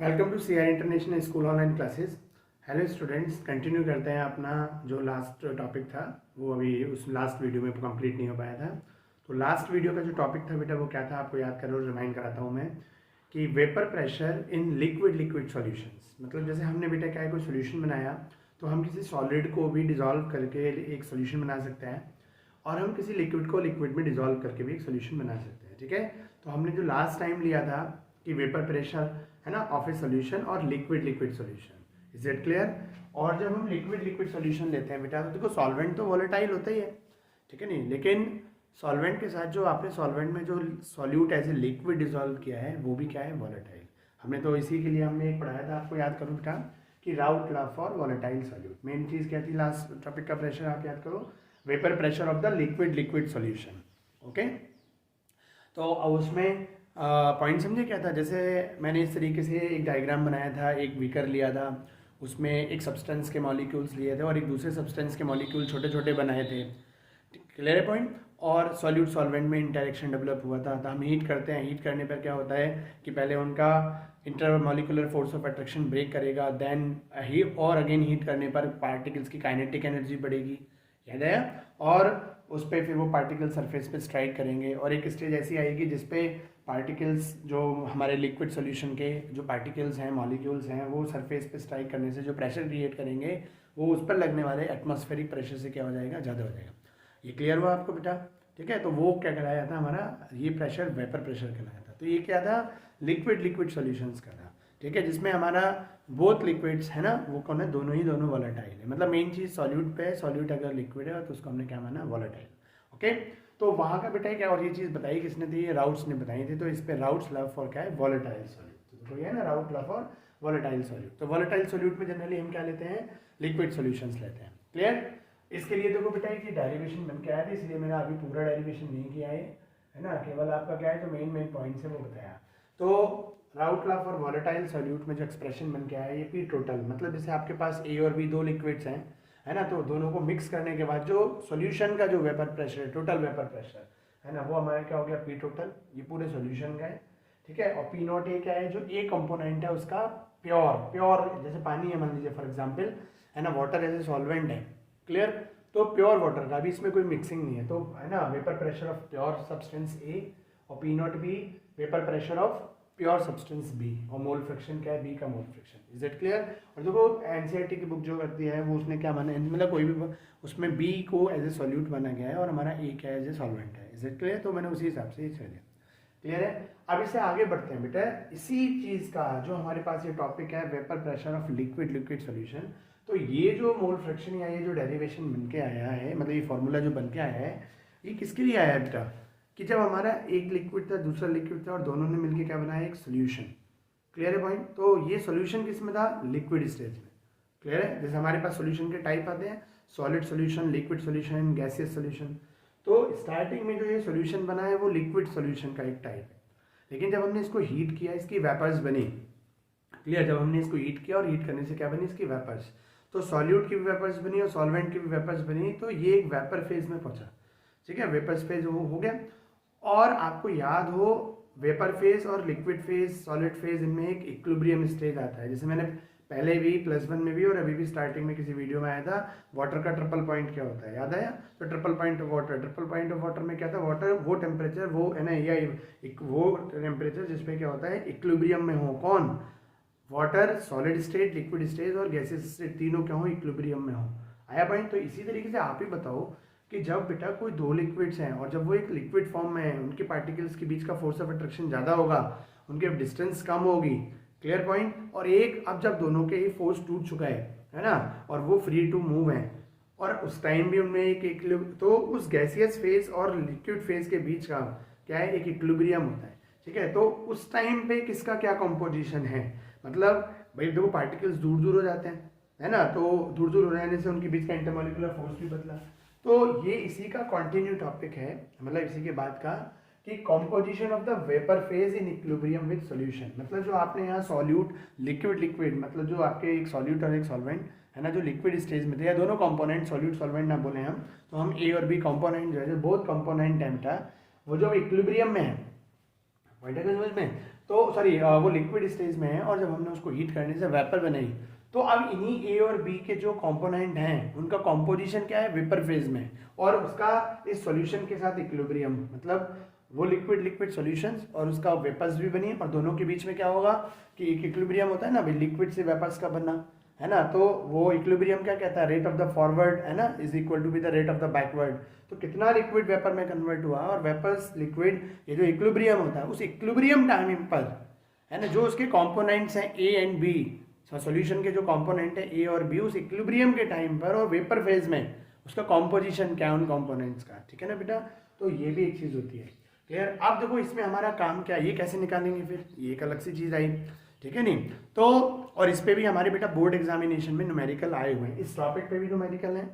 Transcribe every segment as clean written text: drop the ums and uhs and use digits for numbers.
Welcome to C R international school online classes. Hello students, continue करते हैं अपना जो लास्ट टॉपिक था वो अभी उस लास्ट वीडियो में कंप्लीट नहीं हो पाया था। तो लास्ट वीडियो का जो टॉपिक था बेटा वो क्या था, आपको याद करो, रिमाइंड कराता हूँ मैं कि vapour pressure in liquid solutions. मतलब जैसे हमने बेटा क्या है, कोई सोल्यूशन बनाया तो हम किसी सॉलिड को भी डिजॉल्व करके एक सोल्यूशन बना सकते हैं और हम किसी लिक्विड को लिक्विड में डिजॉल्व करके भी एक सोल्यूशन बना सकते हैं। ठीक है, तो हमने जो लास्ट टाइम लिया था कि वेपर प्रेशर है ना ऑफ ए सोल्यूशन और liquid solution, is it clear. और जब हम लिक्विड सोल्यूशन लेते हैं बेटा तो देखो सॉल्वेंट तो वोलेटाइल होता ही है, ठीक है नहीं, लेकिन सॉल्वेंट के साथ जो आपने सॉल्वेंट में जो solute as a liquid dissolve किया है वो भी क्या है, वोलेटाइल। हमने तो इसी के लिए हमने एक पढ़ाया था, आपको याद करो बेटा, कि Raoult law for volatile solute. Main चीज़ क्या थी लास्ट टॉपिक का, प्रेशर आप याद करो, vapour pressure of the liquid solution. Okay, तो उसमें पॉइंट समझे क्या था। जैसे मैंने इस तरीके से एक डायग्राम बनाया था, एक बीकर लिया था, उसमें एक सब्सटेंस के मॉलिक्यूल्स लिए थे और एक दूसरे सब्सटेंस के मॉलिक्यूल छोटे छोटे बनाए थे, क्लियर है पॉइंट। और सॉल्यूट सॉल्वेंट में इंटरेक्शन डेवलप हुआ था, तो हम हीट करते हैं, हीट करने पर क्या होता है कि पहले उनका intermolecular force of attraction break करेगा, देन ही और अगेन हीट करने पर पार्टिकल्स की काइनेटिक एनर्जी बढ़ेगी, याद है, और उस पर फिर वो पार्टिकल सरफेस पे स्ट्राइक करेंगे और एक स्टेज ऐसी आएगी जिसपे पार्टिकल्स जो हमारे लिक्विड सॉल्यूशन के जो पार्टिकल्स हैं, मॉलिक्यूल्स हैं, वो सरफेस पे स्ट्राइक करने से जो प्रेशर क्रिएट करेंगे वो उस पर लगने वाले एटमॉस्फेरिक प्रेशर से क्या हो जाएगा, ज़्यादा हो जाएगा। ये क्लियर हुआ आपको बेटा, ठीक है। तो वो क्या कहलाया था हमारा, ये प्रेशर वेपर प्रेशर कहलाया था। तो ये क्या था, लिक्विड सॉल्यूशंस का था, ठीक है, जिसमें हमारा बोथ लिक्विड्स है ना, वो कौन है, दोनों वॉलेटाइल है। मतलब मेन चीज़ सॉल्यूट पे है, सॉल्यूट अगर लिक्विड है तो उसको हमने क्या माना, वॉलेटाइल। ओके, तो वहाँ का बेटा क्या, और ये चीज़ बताई किसने थी, ये राउट्स ने बताई थी। तो इस पर राउट्स लव फॉर क्या है, वॉलेटाइल सॉल्यूट। तो ये है ना राउट लव फॉर वॉलेटाइल सॉल्यूट। तो वॉलेटाइल सॉल्यूट में जनरली हम क्या लेते हैं, लिक्विड सॉल्यूशंस लेते हैं, क्लियर। इसके लिए देखो बेटा कि डेरिवेशन बन के आया था, इसलिए मैंने अभी पूरा डेरिवेशन नहीं किया है ना, केवल आपका क्या है जो मेन पॉइंट्स है वो बताया। तो राउट लॉ फॉर वॉलेटाइल सॉल्यूट में जो एक्सप्रेशन बन के आया है ये पी टोटल, मतलब जैसे आपके पास ए और बी दो लिक्विड्स हैं, है ना, तो दोनों को मिक्स करने के बाद जो सॉल्यूशन का जो वेपर प्रेशर है, टोटल वेपर प्रेशर है ना, वो हमारा क्या हो गया, पी टोटल, ये पूरे सॉल्यूशन का है, ठीक है। और पी नॉट ए क्या है, जो ए कंपोनेंट है उसका प्योर जैसे पानी है मान लीजिए फॉर एग्जाम्पल, है ना, वाटर एज ए सॉल्वेंट है, क्लियर। तो प्योर वाटर का, अभी इसमें कोई मिक्सिंग नहीं है, तो है ना, vapour pressure of pure substance A और P naught B vapour pressure of pure substance B, और मोल फ्रैक्शन क्या है, बी का mole fraction, is it clear. और देखो एनसीईआरटी की बुक जो करती है वो उसने क्या माना, मतलब कोई भी उसमें बी को एज ए सॉल्यूट माना गया है और हमारा ए क्या एज ए सॉल्वेंट है, इज इट क्लियर। तो मैंने उसी हिसाब से ही चलिए क्लियर है। अब इससे आगे बढ़ते हैं बेटा, इसी चीज़ का जो हमारे पास ये टॉपिक है, vapour pressure of liquid solution. तो ये जो मोल फ्रैक्शन या ये जो डेरिवेशन बन के आया है, मतलब ये फॉर्मूला जो बन के आया है, ये किसके लिए आया है बेटा, कि जब हमारा एक लिक्विड था दूसरा लिक्विड था और दोनों ने मिलकर क्या बनाया, एक सोल्यूशन, क्लियर है पॉइंट। तो ये सोल्यूशन किस में था, लिक्विड स्टेज में, क्लियर है। जैसे हमारे पास सोल्यूशन के टाइप आते हैं, solid solution, liquid solution, gaseous solution. तो स्टार्टिंग में जो ये सोल्यूशन बना है वो लिक्विड सोल्यूशन का एक टाइप है, लेकिन जब हमने इसको हीट किया इसकी वेपर्स बनी, क्लियर। जब हमने इसको हीट किया और हीट करने से क्या बनी, इसकी वेपर्स, तो सॉल्यूट की भी वेपर्स बनी और सॉल्वेंट की भी वेपर्स बनी, तो ये एक वेपर फेज में पहुंचा, ठीक है, वेपर फेज हो गया। और आपको याद हो वेपर फेज और लिक्विड फेज, सॉलिड फेज, इनमें एक इक्विलिब्रियम स्टेज आता है। जैसे मैंने पहले भी +1 में भी और अभी भी स्टार्टिंग में किसी वीडियो में आया था, वाटर का ट्रिपल पॉइंट क्या होता है, याद आया। तो ट्रिपल पॉइंट ऑफ वाटर में क्या था, वाटर वो टेम्परेचर वो है ना, या वो टेम्परेचर जिसपे क्या होता है, इक्विलिब्रियम में हो, कौन, water, solid state, liquid state और गैसेस स्टेट, तीनों क्या हो, इक्विलिब्रियम में हो। आया पॉइंट। तो इसी तरीके से आप ही बताओ कि जब बेटा कोई दो लिक्विड्स हैं और जब वो एक लिक्विड फॉर्म में है, उनके पार्टिकल्स के बीच का फोर्स ऑफ अट्रैक्शन ज़्यादा होगा, उनके डिस्टेंस कम होगी, क्लियर पॉइंट। और एक अब जब दोनों के ही फोर्स टूट चुका है ना, और वो फ्री टू मूव है, और उस टाइम भी उनमें एक तो उस गैसियस फेज और लिक्विड फेज के बीच का क्या है, एक इक्विलिब्रियम होता है, ठीक है। तो उस टाइम पे किसका क्या कंपोजिशन है, मतलब भाई देखो पार्टिकल्स दूर दूर हो जाते हैं, है ना, तो दूर दूर हो जाने से उनके बीच का इंटरमॉलिक्यूलर फोर्स भी बदला। तो ये इसी का कंटिन्यू टॉपिक है, मतलब इसी के बाद का, कि composition of the vapour phase in equilibrium with solution. मतलब जो आपने यहाँ सॉल्यूट लिक्विड मतलब जो आपके एक सॉल्यूट और एक सॉल्वेंट है ना, जो लिक्विड स्टेज में थे, या दोनों कंपोनेंट सॉल्यूट सॉल्वेंट ना बोले हम, तो हम ए और बी कंपोनेंट जो है, जो बोथ कंपोनेंट है बेटा, वो जो इक्विलिब्रियम में है पॉइंट है समझ में। तो सॉरी वो लिक्विड स्टेज में है और जब हमने उसको हीट करने से वेपर बनाई, तो अब इन्हीं ए और बी के जो कंपोनेंट हैं उनका कॉम्पोजिशन क्या है, वेपर फेज में, और उसका इस सॉल्यूशन के साथ इक्विलिब्रियम, मतलब वो लिक्विड लिक्विड सॉल्यूशंस और उसका वेपर्स भी बनी और दोनों के बीच में क्या होगा कि एक इक्विलिब्रियम होता है ना, लिक्विड से वेपर्स का बनना है ना। तो वो इक्विलिब्रियम क्या कहता है, रेट ऑफ द फॉरवर्ड है ना is equal to be the rate of the backward. तो कितना लिक्विड वेपर में कन्वर्ट हुआ और वेपर्स लिक्विड, ये जो इक्विलिब्रियम होता है उस इक्विलिब्रियम टाइम पर है ना, जो उसके कंपोनेंट्स हैं ए एंड बी, सॉल्यूशन के जो कंपोनेंट है ए और बी, उस इक्विलिब्रियम के टाइम पर और वेपर फेज में उसका कॉम्पोजिशन क्या है उन कंपोनेंट्स का, ठीक है ना बेटा। तो ये भी एक चीज़ होती है, क्लियर। अब देखो इसमें हमारा काम क्या है, ये कैसे निकालेंगे, फिर ये एक अलग सी चीज़ आई, ठीक है नहीं। तो और इस पे भी हमारे बेटा बोर्ड एग्जामिनेशन में न्यूमेरिकल आए हुए हैं, इस टॉपिक पे भी न्यूमेरिकल हैं।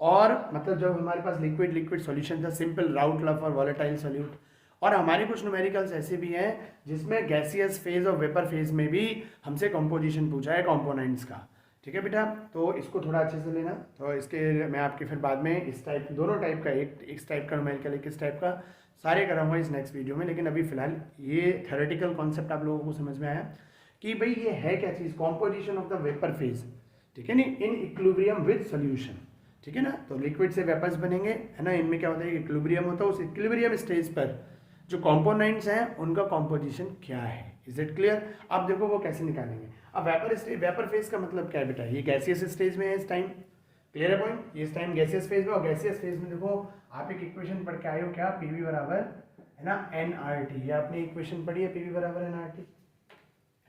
और मतलब जब हमारे पास लिक्विड लिक्विड सॉल्यूशन था, सिंपल राउट लव और वॉलेटाइल सॉल्यूट, और हमारे कुछ न्यूमेरिकल्स ऐसे भी हैं जिसमें गैसियस फेज और वेपर फेज में भी हमसे कंपोजिशन पूछा है कंपोनेंट्स का, ठीक है बेटा। तो इसको थोड़ा अच्छे से लेना। तो इसके मैं आपके फिर बाद में इस टाइप, दोनों टाइप का, एक इस टाइप का न्यूमेरिकल एक इस टाइप का, सारे कराऊंगा इस नेक्स्ट वीडियो में। लेकिन अभी फिलहाल ये थ्योरेटिकल कॉन्सेप्ट आप लोगों को समझ में आया कि भाई ये है क्या चीज़, composition of the vapour phase, ठीक है नी, इन इक्विलिब्रियम विद सॉल्यूशन, ठीक है ना। तो लिक्विड से वेपर्स बनेंगे है ना, इनमें क्या होता है, इक्विलिब्रियम होता है, उस इक्विलिब्रियम स्टेज पर जो कंपोनेंट्स हैं उनका कॉम्पोजिशन क्या है, इज इट क्लियर। अब देखो वो कैसे निकालेंगे। अब वेपर फेज का मतलब क्या है बेटा, ये गैसियस स्टेज में है इस टाइम, क्लियर है पॉइंट, ये इस टाइम गैसियस फेज में, और गैसियस फेज में देखो आप एक इक्वेशन पढ़ के आए हो क्या, पीवी बराबर है ना nRT, ये आपने इक्वेशन पढ़ी है पीवी बराबर nRT,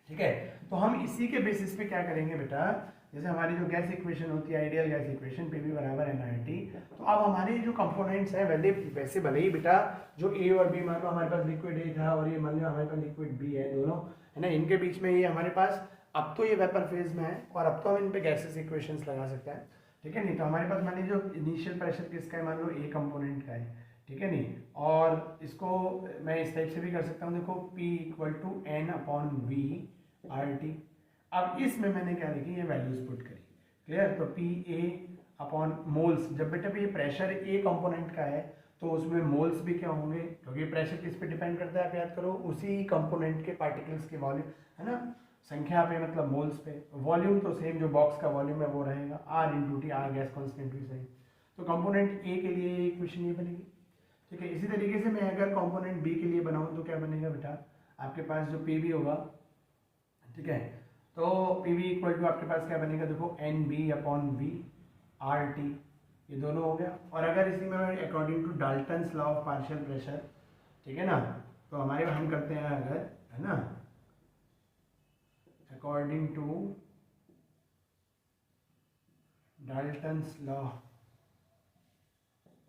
ठीक है। तो हम इसी के बेसिस पे क्या करेंगे बेटा, जैसे हमारी जो गैस इक्वेशन होती है, आइडियल गैस इक्वेशन पीवी बराबर nRT, तो अब हमारे जो कंपोनेंट्स हैं वैसे भले ही बेटा जो ए और बी, मान लो हमारे पास लिक्विड ए था और ये मान लो हमारे पास लिक्विड बी है, दोनों है ना, इनके बीच में ये हमारे पास अब तो ये वेपर फेज में है और अब तो हम इन पे गैसेस इक्वेशंस लगा सकते हैं, ठीक है नहीं। तो हमारे पास मान लीजिए जो इनिशियल प्रेशर किसका है, मान लो ए कंपोनेंट का है, ठीक है नहीं। और इसको मैं इस टाइप से भी कर सकता हूँ, देखो P equal to N/V RT। अब इसमें मैंने क्या लिखी, ये वैल्यूज पुट करी, क्लियर। तो PA/ मोल्स, जब बेटा ये प्रेशर ए कंपोनेंट का है तो उसमें मोल्स भी क्या होंगे, क्योंकि प्रेशर किस पे डिपेंड करता है, आप याद करो, उसी कंपोनेंट के पार्टिकल्स के वॉल्यूम है ना, संख्या पे, मतलब मोल्स पे। वॉल्यूम तो सेम, जो बॉक्स का वॉल्यूम है वो रहेगा R/T, R गैस कॉन्स्टेंट भी सही। तो कंपोनेंट ए के लिए इक्वेशन ये बनेगी, ठीक है। इसी तरीके से मैं अगर कंपोनेंट बी के लिए बनाऊँ तो क्या बनेगा बेटा, आपके पास जो पी बी होगा, ठीक है, तो पी वी इक्वल टू आपके पास क्या बनेगा, देखो NB/V RT, ये दोनों हो गया। और अगर इसी में according to Dalton's law of partial pressure, ठीक है ना, तो हमारे हम करते हैं अगर, है ना, according to Dalton's law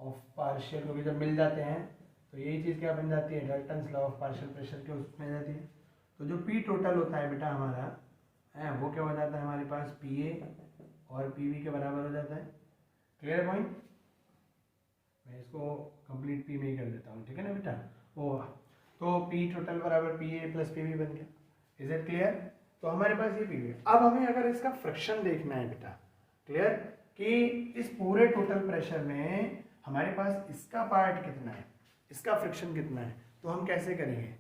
of partial, क्योंकि जब मिल जाते हैं तो यही चीज़ क्या बन जाती है, Dalton's law of partial pressure के उसमें जाती है। तो जो पी टोटल होता है बेटा हमारा है, वो क्या हो जाता है हमारे पास, PA और PV के बराबर हो जाता है, क्लियर पॉइंट। मैं इसको कंप्लीट पी में ही कर देता हूँ, ठीक है ना बेटा। वो तो P टोटल बराबर PA प्लस PV बन गया, इज इट क्लियर। तो हमारे पास ये PV। अब हमें अगर इसका फ्रिक्शन देखना है बेटा, क्लियर, कि इस पूरे टोटल प्रेशर में हमारे पास इसका पार्ट कितना है, इसका फ्रिक्शन कितना है, तो हम कैसे करेंगे,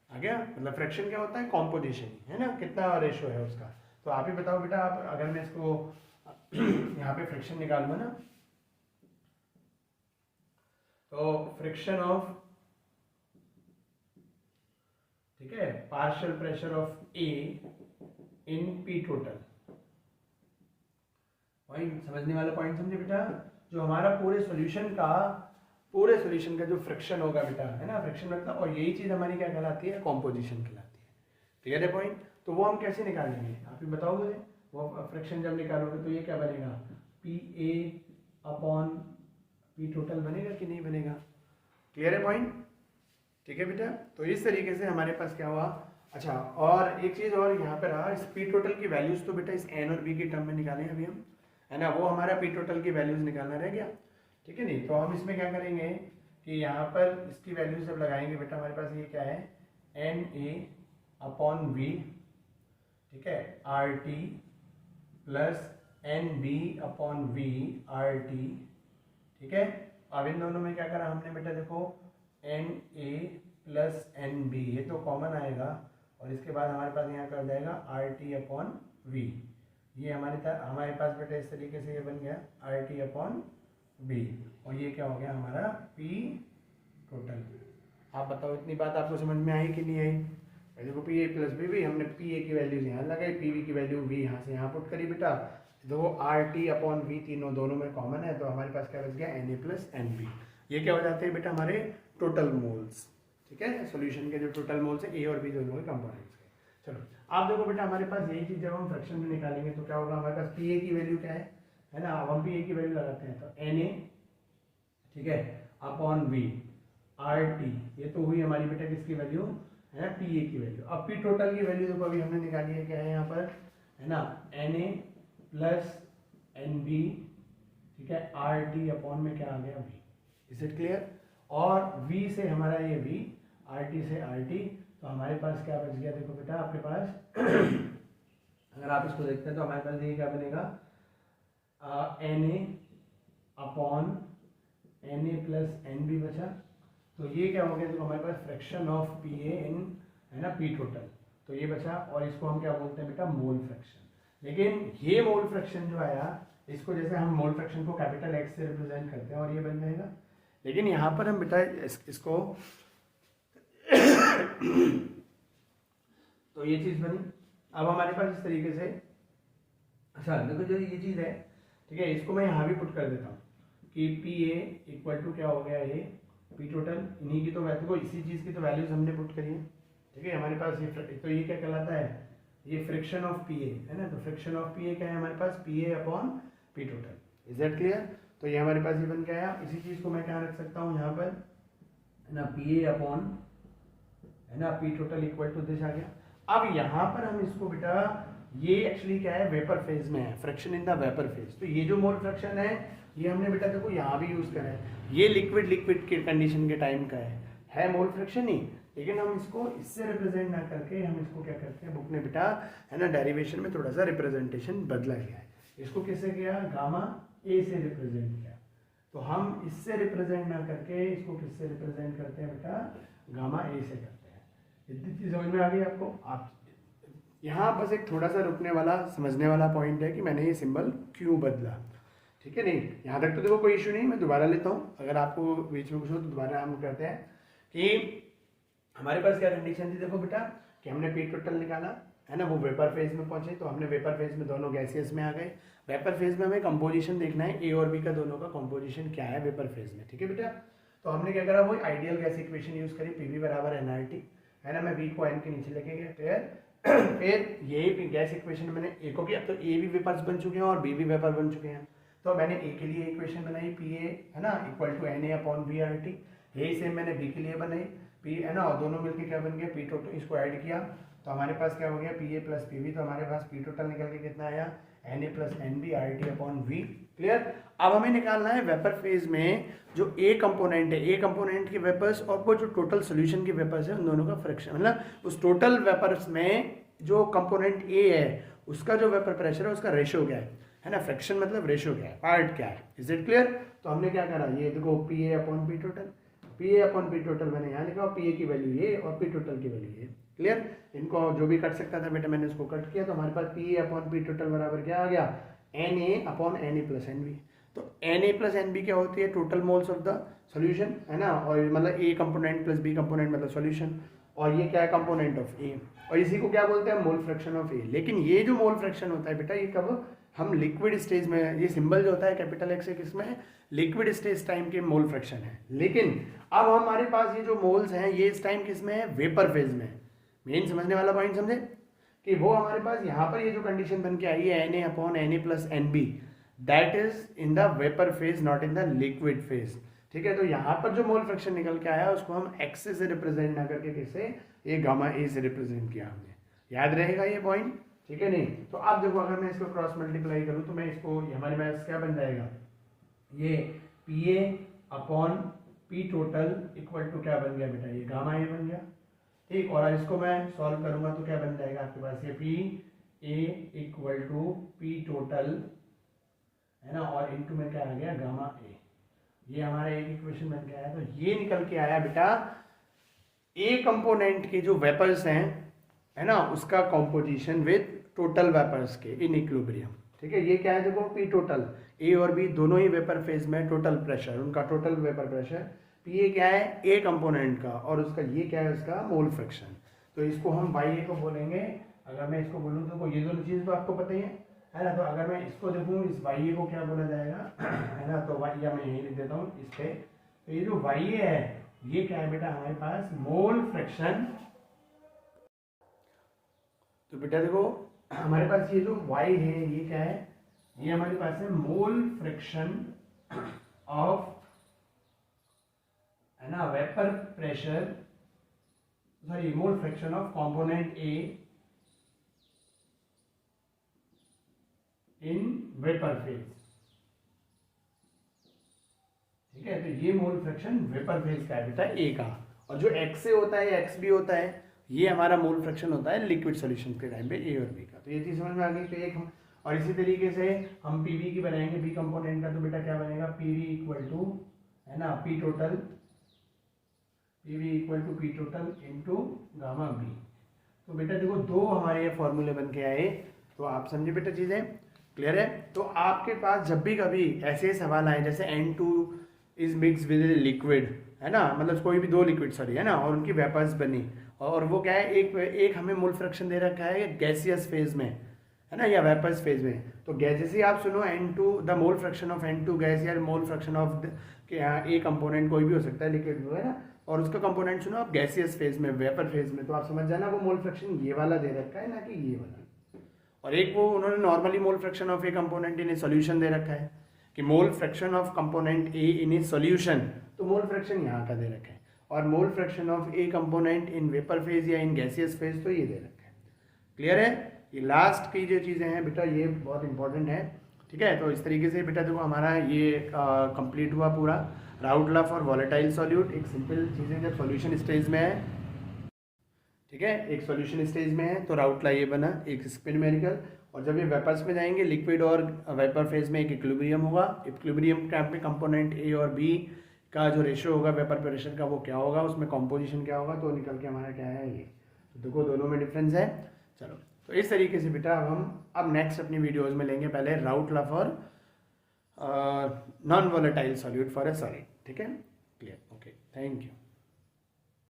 आ गया, मतलब फ्रैक्शन क्या होता है, कॉम्पोजिशन, है ना, कितना रेशो है उसका। तो आप ही बताओ बेटा, आप अगर मैं इसको यहाँ पे फ्रिक्शन निकालूंगा ना, तो फ्रिक्शन ऑफ, ठीक है, partial pressure of A in P total, point समझने वाला पॉइंट समझे बेटा। जो हमारा पूरे सॉल्यूशन का जो फ्रिक्शन होगा बेटा, है ना, फ्रिक्शन मतलब, और यही चीज़ हमारी क्या कहलाती है, कॉम्पोजिशन कहलाती है, क्लियर है पॉइंट। तो वो हम कैसे निकालेंगे, आप ही बताओगे, वो फ्रिक्शन जब निकालोगे तो ये क्या बनेगा, PA/P टोटल बनेगा कि नहीं बनेगा, क्लियर है पॉइंट, ठीक है बेटा। तो इस तरीके से हमारे पास क्या हुआ। अच्छा, और एक चीज़ और यहाँ पे रहा, इस P टोटल की वैल्यूज़ तो बेटा इस N और B के टर्म में निकालें अभी हम, है ना, वो हमारा P टोटल की वैल्यूज़ निकालना रह गया, ठीक है नहीं। तो हम इसमें क्या करेंगे कि यहाँ पर इसकी वैल्यू जब लगाएंगे बेटा, हमारे पास ये क्या है, NA/V, ठीक है, RT प्लस NB/V RT, ठीक है। अब इन दोनों में क्या करा हमने बेटा, देखो NA प्लस NB बी, ये तो कॉमन आएगा और इसके बाद हमारे पास यहाँ कर जाएगा आर टी अपॉन वी। ये हमारे पास बेटा इस तरीके से ये बन गया आर टी अपॉन बी, और ये क्या हो गया हमारा पी टोटल। आप बताओ इतनी बात आपको समझ में आई कि नहीं आई? देखो पी ए प्लस बी, हमने पी ए की वैल्यू यहाँ लगाई, पी वी की वैल्यू वी यहाँ से यहाँ पुट करी बेटा। देखो आर टी अपॉन वी दोनों में कॉमन है, तो हमारे पास क्या बच गया N A plus N B. ये क्या हो जाते हैं बेटा हमारे टोटल मोल्स, ठीक है, सॉल्यूशन के जो टोटल मोल्स है ए और बी दोनों के कंपोनेंट्स के। चलो आप देखो बेटा हमारे पास यही चीज़ जब हम फ्रैक्शन में निकालेंगे तो क्या होगा, हमारे पास पी ए की वैल्यू क्या है ना, अब हम पी ए की वैल्यू लगाते हैं तो एन ए, ठीक है, अपॉन वी आर टी, ये तो हुई हमारी बेटा किसकी वैल्यू है, पी ए की वैल्यू। अब पी टोटल की वैल्यू देखो अभी हमने निकाली है, क्या है यहाँ पर है ना, N A plus N B, ठीक है, आर टी अपॉन में क्या आ गया वी। Is it clear? और v से हमारा ये v, आर टी से आर टी, तो हमारे पास क्या बच गया देखो बेटा आपके पास अगर आप इसको देखते हैं तो हमारे पास ये क्या बनेगा N A upon N A plus N B बचा। तो ये क्या हो गया देखो हमारे पास fraction of P A in है ना पी टोटल, तो ये बचा, और इसको हम क्या बोलते हैं बेटा मोल फ्रैक्शन। लेकिन ये मोल फ्रैक्शन जो आया, इसको जैसे हम मोल फ्रैक्शन को कैपिटल एक्स से रिप्रेजेंट करते हैं और ये बन जाएगा, लेकिन यहाँ पर हम बेटा इसको तो ये चीज़ बनी। अब हमारे पास इस तरीके से अच्छा देखो जो ये चीज़ है, ठीक है, इसको मैं यहाँ भी पुट कर देता हूँ कि पी ए इक्वल टू क्या हो गया ये पी टोटल, इन्हीं की तो वैल्यू को इसी चीज़ की तो वैल्यूज हमने पुट करी है, ठीक है। हमारे पास ये तो ये क्या कहलाता है, ये फ्रिक्शन ऑफ पी ए है ना, तो फ्रिक्शन ऑफ पी ए क्या है हमारे पास P A upon P total. Is that clear? तो ये हमारे पास ये बन के आया। इसी चीज़ को मैं क्या रख सकता हूँ यहाँ पर है ना, पी ए अपॉन है ना P total equal to this आ गया। अब यहाँ पर हम इसको बेटा ये एक्चुअली क्या है वेपर फेज में है, friction in the vapour phase. तो ये जो मोल फ्रिक्शन है ये हमने बेटा देखो यहाँ भी यूज करा है, ये लिक्विड के कंडीशन के टाइम का है मोल फ्रिक्शन ही, लेकिन हम इसको इससे रिप्रेजेंट ना करके हम इसको क्या करते हैं, बुक ने बेटा है ना डेरिवेशन में थोड़ा सा रिप्रेजेंटेशन बदला गया है। इसको किससे किया, गामा ए से रिप्रेजेंट किया। तो हम इससे रिप्रेजेंट ना करके इसको किससे रिप्रेजेंट करते हैं बेटा, गामा ए से करते हैं। इतनी चीज समझ में आ गई आपको? आप यहाँ बस एक थोड़ा सा रुकने वाला समझने वाला पॉइंट है कि मैंने ये सिंबल क्यों बदला, ठीक है। नहीं यहाँ तक तो देखो कोई इशू नहीं, मैं दोबारा लेता हूँ, अगर आपको बीच में कुछ हो तो दोबारा हम कहते हैं कि हमारे पास क्या कंडीशन थी देखो बेटा कि हमने पी टोटल निकाला है ना, वो वेपर फेज में पहुंचे, तो हमने वेपर फेज में दोनों गैसियस में आ गए। वेपर फेज में हमें कंपोजिशन देखना है, ए और बी का दोनों का कंपोजिशन क्या है वेपर फेज में, ठीक है बेटा। तो हमने क्या करा, वो आइडियल गैस इक्वेशन यूज करी, पी वी बराबर एन आर टी है ना, मैं वी को एन के नीचे लेके गया, फिर ये गैस इक्वेशन मैंने ए को किया, तो ए भी वेपर्स बन चुके हैं और बी भी वेपर बन चुके हैं। तो मैंने ए के लिए इक्वेशन बनाई पी ए है ना equal to N A upon V R T, यही सेम मैंने बी के लिए बनाई पी है ना, और दोनों मिलके क्या बन गया पी टोटल, इसको ऐड किया तो हमारे पास क्या हो गया P A plus P V, तो हमारे पास पी टोटल निकल के कितना आया N A plus N B R T upon V. Clear? अब हमें निकालना है वेपर फेज में जो ए कंपोनेंट है, ए कंपोनेंट के वेपर्स और वो जो टोटल सोल्यूशन के वेपर्स है उन दोनों का फ्रैक्शन, मतलब उस टोटल वेपर्स में जो कंपोनेंट ए है उसका जो वेपर प्रेशर है उसका रेशियो क्या है ना, फ्रैक्शन मतलब रेशियो क्या है, पार्ट क्या है। Is it clear? तो हमने क्या करा, ये देखो P A upon P total, P A upon P total मैंने यहाँ लिखा, पी ए की वैल्यू ये और पी टोटल की वैल्यू ये। क्लियर? इनको जो भी कट सकता था बेटा मैंने इसको कट किया, तो हमारे पास P A upon P total बराबर क्या आ गया N A upon N A plus N B. तो N A plus N B क्या होती है, total moles of the solution है ना, और मतलब A component plus B component मतलब सोल्यूशन, और ये क्या है कंपोनेंट ऑफ ए, और इसी को क्या बोलते हैं मोल फ्रैक्शन ऑफ ए। लेकिन ये जो मोल फ्रैक्शन होता है बेटा ये कब, हम लिक्विड स्टेज में, ये सिंबल जो होता है कैपिटल एक्स है किसमें, लिक्विड स्टेज टाइम के मोल फ्रैक्शन है। लेकिन अब हमारे पास ये जो मोल्स हैं ये इस टाइम किस में है, वेपर फेज में। मेन समझने वाला पॉइंट समझे कि वो हमारे पास यहाँ पर ये जो कंडीशन बन के आई है N A upon N A plus N B, that is in the vapour phase not in the liquid phase, ठीक है। तो यहाँ पर जो मोल फ्रैक्शन निकल के आया उसको हम एक्स से रिप्रेजेंट ना करके किससे, ये गामा ए से रिप्रेजेंट किया हमने, याद रहेगा ये पॉइंट, ठीक है। नहीं तो आप देखो अगर मैं इसको क्रॉस मल्टीप्लाई करूँ तो मैं इसको हमारे पास क्या बन जाएगा, ये P A upon P total equal to क्या बन गया बेटा, ये गामा ए बन गया, ठीक। और इसको मैं सॉल्व करूंगा तो क्या बन जाएगा आपके पास, ये P A equal to P total है ना, और इनटू में क्या आ गया गामा ए, ये हमारा एक इक्वेशन बन के आया। तो ये निकल के आया बेटा ए कंपोनेंट के जो वेपर्स हैं, है ना, उसका कॉम्पोजिशन विद टोटल वेपर्स के इन इक्विलिब्रियम। ठीक है, ये क्या है, देखो पी टोटल, ए और बी दोनों ही वेपर फेज में टोटल प्रेशर, उनका total vapour pressure, P A क्या है, ए कंपोनेंट का, और उसका ये क्या है, उसका मोल फ्रैक्शन। तो इसको हम वाई ए को बोलेंगे। अगर मैं इसको बोलूँ तो ये दोनों चीज़ तो आपको पता ही है ना। तो अगर मैं इसको देखूँ, इस वाई ए को क्या बोला जाएगा, है ना, तो वाई, या मैं यही लिख देता हूँ इस पे। तो ये जो वाई ए है, ये क्या है बेटा, हमारे पास मोल फ्रैक्शन। तो बेटा देखो, हमारे पास ये जो y है, ये क्या है, ये हमारे पास है मोल फ्रैक्शन ऑफ, है ना, vapour pressure, sorry, mole fraction of component A in vapour phase. ठीक है, तो ये मोल फ्रैक्शन वेपर फेज का है बेटा ए का। और जो x से होता है, x भी होता है, ये हमारा मोल फ्रैक्शन होता है लिक्विड सॉल्यूशन के टाइम पे ए और बी का। तो ये चीज़ समझ में आ गई। तो एक हम, और इसी तरीके से हम पी वी की बनाएंगे, बी कंपोनेंट का। तो बेटा क्या बनेगा, पी वी इक्वल टू, है ना, P total, P V equal to P total into gamma B. तो बेटा देखो, दो हमारे ये फॉर्मूले बन के आए। तो आप समझे बेटा, चीज़ें क्लियर है। तो आपके पास जब भी कभी ऐसे सवाल आए, जैसे N2 is mix with liquid, है ना, मतलब कोई भी दो लिक्विड, सॉरी, है ना, और उनकी वेपर्स बनी, और वो क्या है, एक हमें मोल फ्रैक्शन दे रखा है गैसियस फेज में, है ना, या वेपर्स फेज में। तो जैसे ही आप सुनो N2, the mole fraction of N2 gas, या mole fraction of A component, कोई भी हो सकता है लिक्विड, है ना, और उसका कंपोनेंट सुनो आप गैसियस फेज में, वेपर फेज में, तो आप समझ जाना वो मोल फ्रैक्शन ये वाला दे रखा है, ना कि ये वाला। और एक वो उन्होंने normally mole fraction of A component in a solution दे रखा है, कि mole fraction of component A in a solution, तो मोल फ्रैक्शन यहाँ का दे रखा है। और mole fraction of A component in vapour phase या इन गैसियस फेज, तो ये दे रखा है। क्लियर है। ये लास्ट की जो चीज़ें हैं बेटा, ये बहुत इंपॉर्टेंट है। ठीक है, तो इस तरीके से बेटा देखो, हमारा ये कंप्लीट हुआ पूरा राउट लॉ फॉर वॉलेटाइल सॉल्यूट। एक सिंपल चीज़ें जब सॉल्यूशन स्टेज में है, ठीक है, एक सॉल्यूशन स्टेज में है, तो राउट लॉ ये बना, एक स्पिन न्यूमेरिकल। और जब ये वेपर्स में जाएंगे, लिक्विड और वेपर फेज में एक इक्विलिब्रियम होगा। इक्विलिब्रियम कैप में कंपोनेंट ए और बी का जो रेशियो होगा वेपर प्रेशर का, वो क्या होगा, उसमें कॉम्पोजिशन क्या होगा, तो निकल के हमारा क्या है, ये। तो देखो दोनों में डिफरेंस है। चलो, तो इस तरीके से बेटा अब नेक्स्ट अपनी वीडियोज़ में लेंगे पहले Raoult law for non volatile solute for a solid. ठीक है, क्लियर, ओके, थैंक यू।